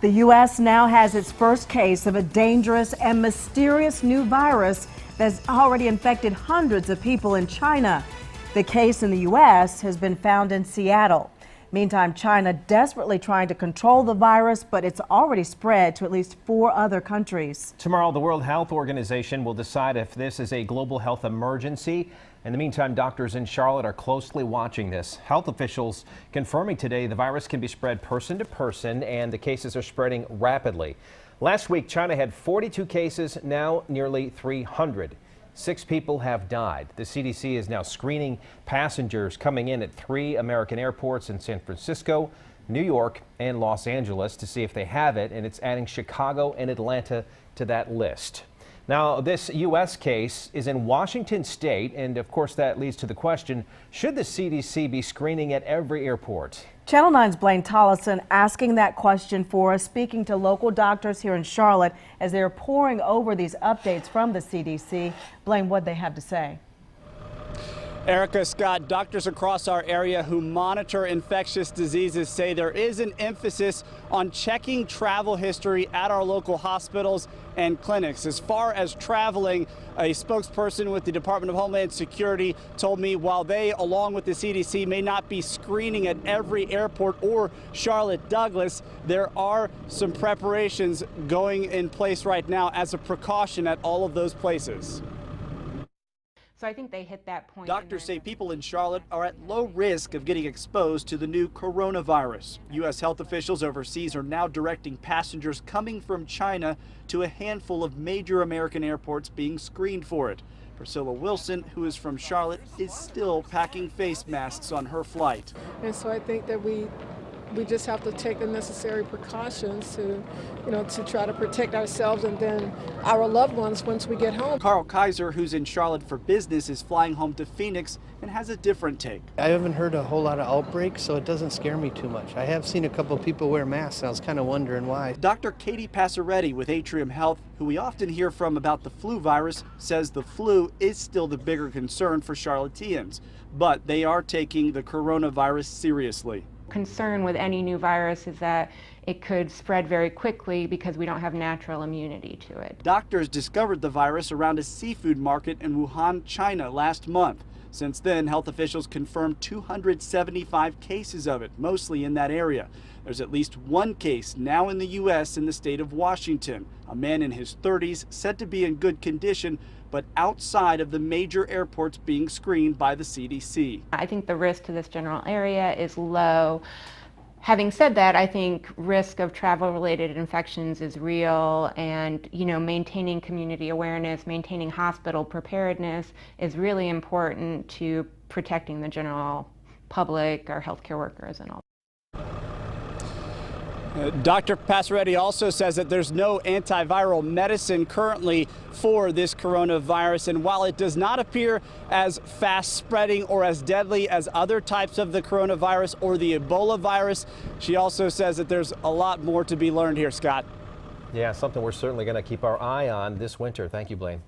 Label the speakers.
Speaker 1: The U.S. now has its first case of a dangerous and mysterious new virus that's already infected hundreds of people in China. The case in the U.S. has been found in Seattle. Meantime, China desperately trying to control the virus, but it's already spread to at least 4 other countries.
Speaker 2: Tomorrow, the World Health Organization will decide if this is a global health emergency. In the meantime, doctors in Charlotte are closely watching this. Health officials confirming today the virus can be spread person to person and the cases are spreading rapidly. Last week, China had 42 cases, now nearly 300. 6 people have died. The CDC is now screening passengers coming in at 3 American airports in San Francisco, New York, and Los Angeles to see if they have it, and it's adding Chicago and Atlanta to that list. Now, this U.S. case is in Washington state, and of course that leads to the question, should the CDC be screening at every airport?
Speaker 1: Channel 9's Blaine Tollison asking that question for us, speaking to local doctors here in Charlotte as they're poring over these updates from the CDC. Blaine, what they have to say.
Speaker 3: Erica, Scott, doctors across our area who monitor infectious diseases say there is an emphasis on checking travel history at our local hospitals and clinics. As far as traveling, a spokesperson with the Department of Homeland Security told me while they, along with the CDC, may not be screening at every airport or Charlotte Douglas, there are some preparations going in place right now as a precaution at all of those places.
Speaker 4: So I think they hit that point.
Speaker 3: Doctors say people in Charlotte are at low risk of getting exposed to the new coronavirus. U.S. health officials overseas are now directing passengers coming from China to a handful of major American airports being screened for it. Priscilla Wilson, who is from Charlotte, is still packing face masks on her flight.
Speaker 5: And so I think that we just have to take the necessary precautions to, to try to protect ourselves and then our loved ones once we get home.
Speaker 3: Carl Kaiser, who's in Charlotte for business, is flying home to Phoenix and has a different take.
Speaker 6: I haven't heard a whole lot of outbreaks, so it doesn't scare me too much. I have seen a couple of people wear masks. I was kind of wondering why.
Speaker 3: Dr. Katie Passaretti with Atrium Health, who we often hear from about the flu virus, says the flu is still the bigger concern for Charlotteans, but they are taking the coronavirus seriously.
Speaker 4: Concern with any new virus is that it could spread very quickly because we don't have natural immunity to it.
Speaker 3: Doctors discovered the virus around a seafood market in Wuhan, China last month. Since then, health officials confirmed 275 cases of it, mostly in that area. There's at least 1 case now in the U.S. in the state of Washington. A man in his 30s said to be in good condition, but outside of the major airports being screened by the CDC.
Speaker 4: I think the risk to this general area is low. Having said that, I think risk of travel-related infections is real, and maintaining community awareness, maintaining hospital preparedness is really important to protecting the general public, our healthcare workers, and all.
Speaker 3: Dr. Passaretti also says that there's no antiviral medicine currently for this coronavirus, and while it does not appear as fast spreading or as deadly as other types of the coronavirus or the Ebola virus, she also says that there's a lot more to be learned here, Scott.
Speaker 2: Yeah, something we're certainly going to keep our eye on this winter. Thank you, Blaine.